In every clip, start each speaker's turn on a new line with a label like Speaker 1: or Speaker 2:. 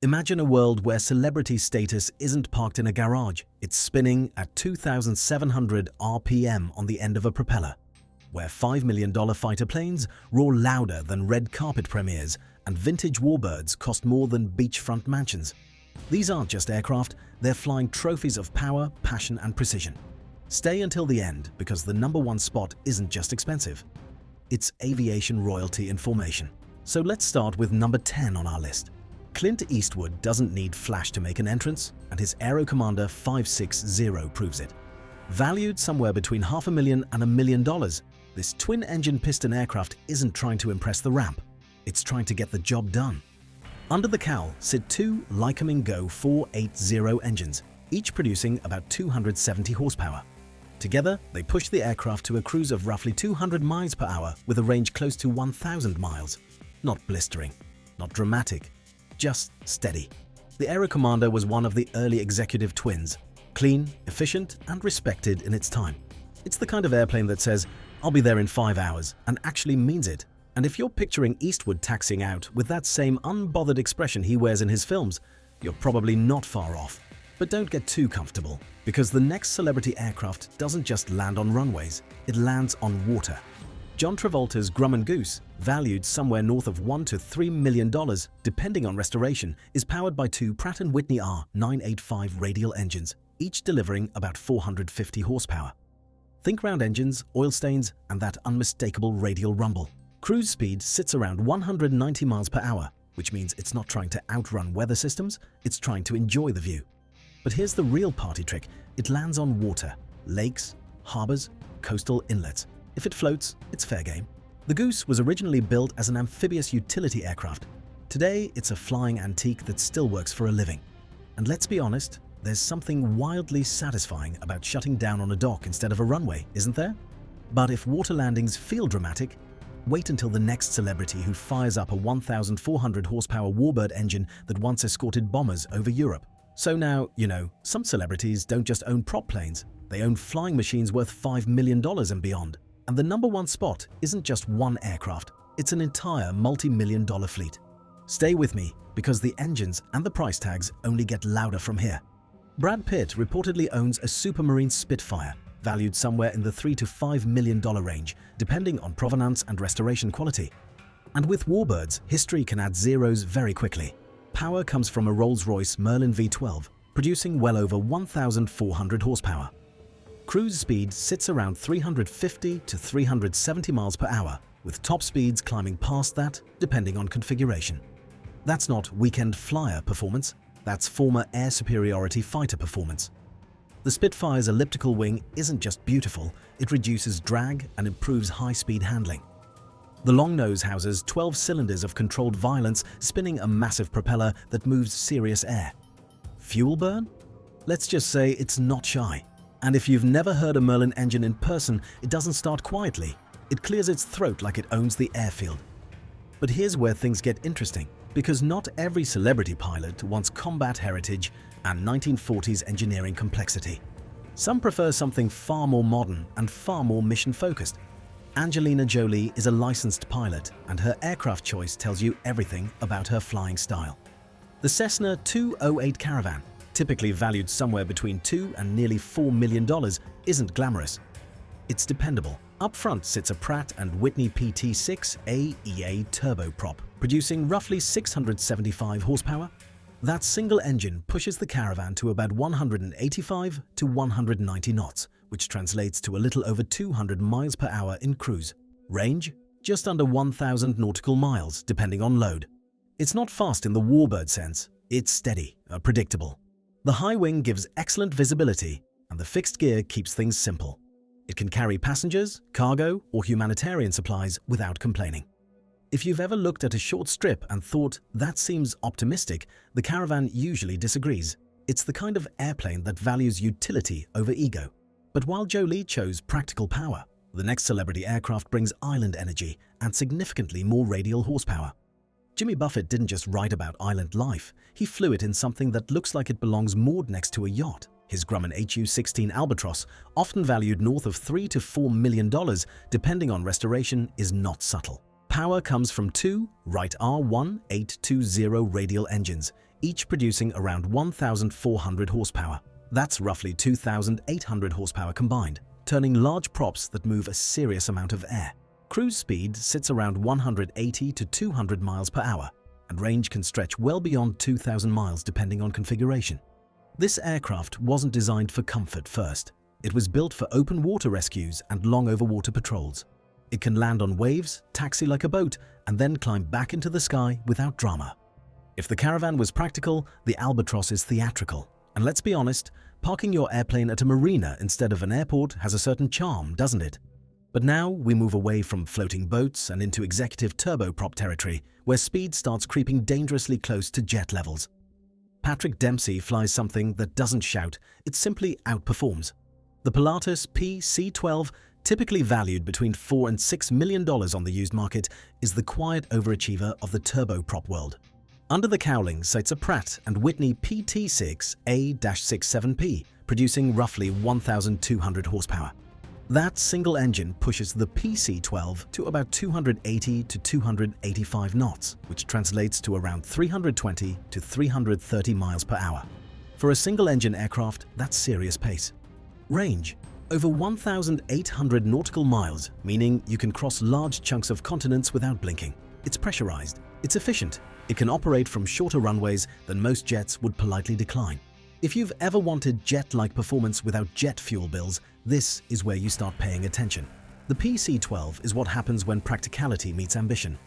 Speaker 1: Imagine a world where celebrity status isn't parked in a garage, it's spinning at 2,700 RPM on the end of a propeller, where $5 million fighter planes roar louder than red carpet premieres and vintage warbirds cost more than beachfront mansions. These aren't just aircraft, they're flying trophies of power, passion and precision. Stay until the end because the #1 spot isn't just expensive. It's aviation royalty in formation. So let's start with number 10 on our list. Clint Eastwood doesn't need flash to make an entrance, and his Aero Commander 560 proves it. Valued somewhere between $500,000 and $1 million, this twin-engine piston aircraft isn't trying to impress the ramp, it's trying to get the job done. Under the cowl sit two Lycoming Go 480 engines, each producing about 270 horsepower. Together, they push the aircraft to a cruise of roughly 200 miles per hour with a range close to 1,000 miles. Not blistering, not dramatic, just steady. The Aero Commander was one of the early executive twins, clean, efficient, and respected in its time. It's the kind of airplane that says, "I'll be there in 5 hours," and actually means it. And if you're picturing Eastwood taxiing out with that same unbothered expression he wears in his films, you're probably not far off. But don't get too comfortable, because the next celebrity aircraft doesn't just land on runways, it lands on water. John Travolta's Grumman Goose, valued somewhere north of $1 to $3 million, depending on restoration, is powered by two Pratt & Whitney R985 radial engines, each delivering about 450 horsepower. Think round engines, oil stains, and that unmistakable radial rumble. Cruise speed sits around 190 miles per hour, which means it's not trying to outrun weather systems, it's trying to enjoy the view. But here's the real party trick. It lands on water, lakes, harbors, coastal inlets. If it floats, it's fair game. The Goose was originally built as an amphibious utility aircraft. Today, it's a flying antique that still works for a living. And let's be honest, there's something wildly satisfying about shutting down on a dock instead of a runway, isn't there? But if water landings feel dramatic, wait until the next celebrity who fires up a 1,400 horsepower warbird engine that once escorted bombers over Europe. So now, some celebrities don't just own prop planes, they own flying machines worth $5 million and beyond. And the #1 spot isn't just one aircraft, it's an entire multi-million-dollar fleet. Stay with me, because the engines and the price tags only get louder from here. Brad Pitt reportedly owns a Supermarine Spitfire, valued somewhere in the $3 to $5 million range, depending on provenance and restoration quality. And with warbirds, history can add zeros very quickly. Power comes from a Rolls-Royce Merlin V12, producing well over 1,400 horsepower. Cruise speed sits around 350 to 370 miles per hour, with top speeds climbing past that depending on configuration. That's not weekend flyer performance, that's former air superiority fighter performance. The Spitfire's elliptical wing isn't just beautiful, it reduces drag and improves high-speed handling. The long nose houses 12 cylinders of controlled violence spinning a massive propeller that moves serious air. Fuel burn? Let's just say it's not shy. And if you've never heard a Merlin engine in person, it doesn't start quietly. It clears its throat like it owns the airfield. But here's where things get interesting, because not every celebrity pilot wants combat heritage and 1940s engineering complexity. Some prefer something far more modern and far more mission-focused. Angelina Jolie is a licensed pilot, and her aircraft choice tells you everything about her flying style. The Cessna 208 Caravan, typically valued somewhere between $2 and nearly $4 million, isn't glamorous. It's dependable. Up front sits a Pratt & Whitney PT6 AEA Turboprop, producing roughly 675 horsepower. That single engine pushes the Caravan to about 185 to 190 knots, which translates to a little over 200 miles per hour in cruise. Range? Just under 1,000 nautical miles, depending on load. It's not fast in the warbird sense, it's steady, predictable. The high wing gives excellent visibility, and the fixed gear keeps things simple. It can carry passengers, cargo, or humanitarian supplies without complaining. If you've ever looked at a short strip and thought, that seems optimistic, the Caravan usually disagrees. It's the kind of airplane that values utility over ego. But while Jolie chose practical power, the next celebrity aircraft brings island energy and significantly more radial horsepower. Jimmy Buffett didn't just write about island life, he flew it in something that looks like it belongs moored next to a yacht. His Grumman HU-16 Albatross, often valued north of $3 to $4 million, depending on restoration, is not subtle. Power comes from two Wright R1820 radial engines, each producing around 1,400 horsepower. That's roughly 2,800 horsepower combined, turning large props that move a serious amount of air. Cruise speed sits around 180 to 200 miles per hour, and range can stretch well beyond 2,000 miles depending on configuration. This aircraft wasn't designed for comfort first. It was built for open water rescues and long overwater patrols. It can land on waves, taxi like a boat, and then climb back into the sky without drama. If the Caravan was practical, the Albatross is theatrical. And let's be honest, parking your airplane at a marina instead of an airport has a certain charm, doesn't it? But now we move away from floating boats and into executive turboprop territory, where speed starts creeping dangerously close to jet levels. Patrick Dempsey flies something that doesn't shout, it simply outperforms. The Pilatus PC-12, typically valued between $4 and $6 million on the used market, is the quiet overachiever of the turboprop world. Under the cowling sits a Pratt & Whitney PT6A-67P, producing roughly 1,200 horsepower. That single engine pushes the PC-12 to about 280 to 285 knots, which translates to around 320 to 330 miles per hour. For a single-engine aircraft, that's serious pace. Range: over 1,800 nautical miles, meaning you can cross large chunks of continents without blinking. It's pressurized. It's efficient. It can operate from shorter runways than most jets would politely decline. If you've ever wanted jet-like performance without jet fuel bills, this is where you start paying attention. The PC-12 is what happens when practicality meets ambition.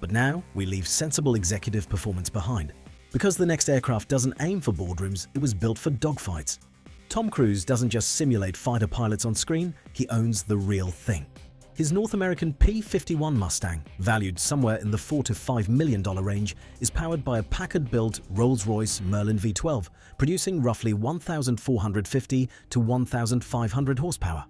Speaker 1: But now we leave sensible executive performance behind. Because the next aircraft doesn't aim for boardrooms, it was built for dogfights. Tom Cruise doesn't just simulate fighter pilots on screen, he owns the real thing. His North American P-51 Mustang, valued somewhere in the $4 to $5 million range, is powered by a Packard-built Rolls-Royce Merlin V12, producing roughly 1,450 to 1,500 horsepower.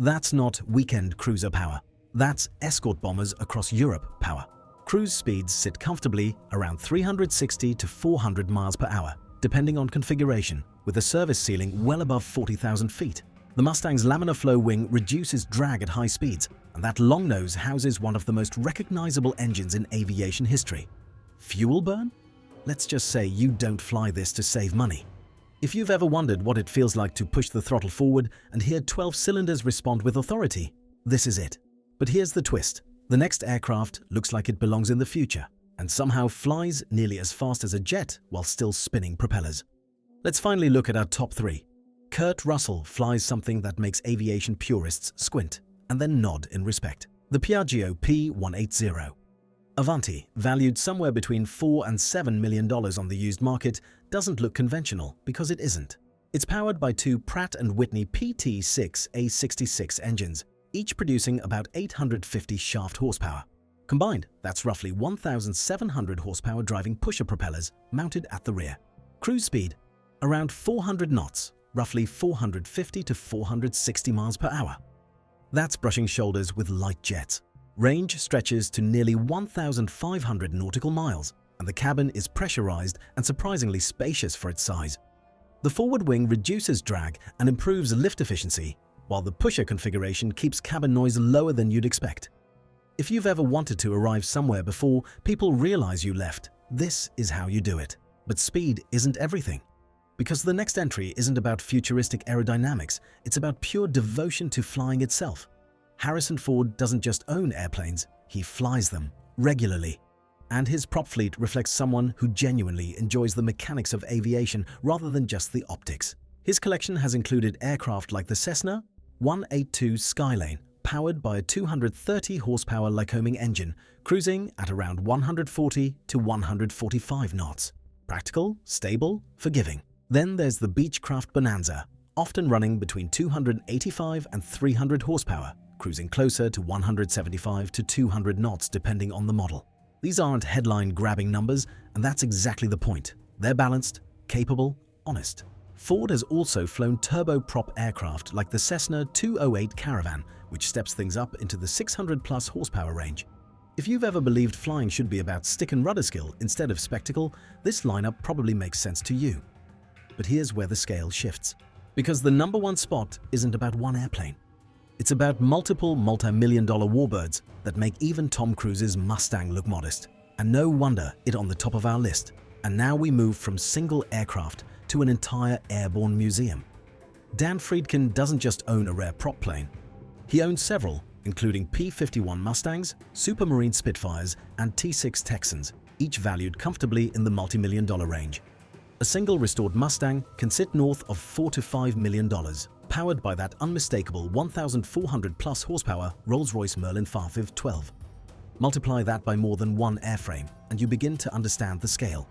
Speaker 1: That's not weekend cruiser power. That's escort bombers across Europe power. Cruise speeds sit comfortably around 360 to 400 miles per hour, depending on configuration, with a service ceiling well above 40,000 feet. The Mustang's laminar flow wing reduces drag at high speeds, and that long nose houses one of the most recognizable engines in aviation history. Fuel burn? Let's just say you don't fly this to save money. If you've ever wondered what it feels like to push the throttle forward and hear 12 cylinders respond with authority, this is it. But here's the twist. The next aircraft looks like it belongs in the future, and somehow flies nearly as fast as a jet while still spinning propellers. Let's finally look at our top three. Kurt Russell flies something that makes aviation purists squint and then nod in respect. The Piaggio P180. Avanti, valued somewhere between $4 and $7 million on the used market, doesn't look conventional because it isn't. It's powered by two Pratt & Whitney PT6A66 engines, each producing about 850 shaft horsepower. Combined, that's roughly 1,700 horsepower driving pusher propellers mounted at the rear. Cruise speed: around 400 knots, roughly 450 to 460 miles per hour. That's brushing shoulders with light jets. Range stretches to nearly 1,500 nautical miles, and the cabin is pressurized and surprisingly spacious for its size. The forward wing reduces drag and improves lift efficiency, while the pusher configuration keeps cabin noise lower than you'd expect. If you've ever wanted to arrive somewhere before people realize you left, this is how you do it. But speed isn't everything. Because the next entry isn't about futuristic aerodynamics, it's about pure devotion to flying itself. Harrison Ford doesn't just own airplanes, he flies them regularly. And his prop fleet reflects someone who genuinely enjoys the mechanics of aviation rather than just the optics. His collection has included aircraft like the Cessna 182 Skylane, powered by a 230 horsepower Lycoming engine, cruising at around 140 to 145 knots. Practical, stable, forgiving. Then there's the Beechcraft Bonanza, often running between 285 and 300 horsepower, cruising closer to 175 to 200 knots depending on the model. These aren't headline-grabbing numbers, and that's exactly the point. They're balanced, capable, honest. Ford has also flown turboprop aircraft like the Cessna 208 Caravan, which steps things up into the 600-plus horsepower range. If you've ever believed flying should be about stick and rudder skill instead of spectacle, this lineup probably makes sense to you. But here's where the scale shifts. Because the number one spot isn't about one airplane. It's about multiple multi-million-dollar warbirds that make even Tom Cruise's Mustang look modest. And no wonder it's on the top of our list. And now we move from single aircraft to an entire airborne museum. Dan Friedkin doesn't just own a rare prop plane. He owns several, including P-51 Mustangs, Supermarine Spitfires, and T-6 Texans, each valued comfortably in the multi-million-dollar range. A single restored Mustang can sit north of $4 to $5 million, powered by that unmistakable 1,400-plus horsepower Rolls-Royce Merlin 512. Multiply that by more than one airframe, and you begin to understand the scale.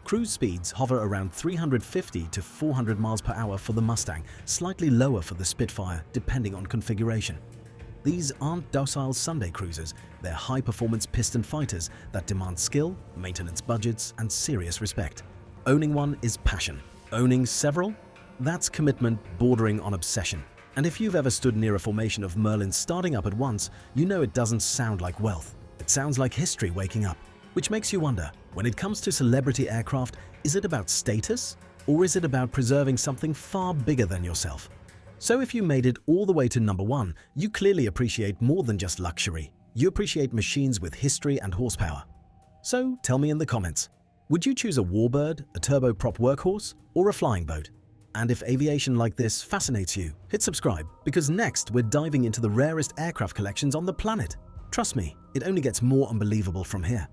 Speaker 1: Cruise speeds hover around 350 to 400 miles per hour for the Mustang, slightly lower for the Spitfire, depending on configuration. These aren't docile Sunday cruisers, they're high-performance piston fighters that demand skill, maintenance budgets, and serious respect. Owning one is passion. Owning several? That's commitment bordering on obsession. And if you've ever stood near a formation of Merlins starting up at once, you know it doesn't sound like wealth. It sounds like history waking up. Which makes you wonder, when it comes to celebrity aircraft, is it about status? Or is it about preserving something far bigger than yourself? So if you made it all the way to number one, you clearly appreciate more than just luxury. You appreciate machines with history and horsepower. So tell me in the comments, would you choose a warbird, a turboprop workhorse, or a flying boat? And if aviation like this fascinates you, hit subscribe, because next we're diving into the rarest aircraft collections on the planet. Trust me, it only gets more unbelievable from here.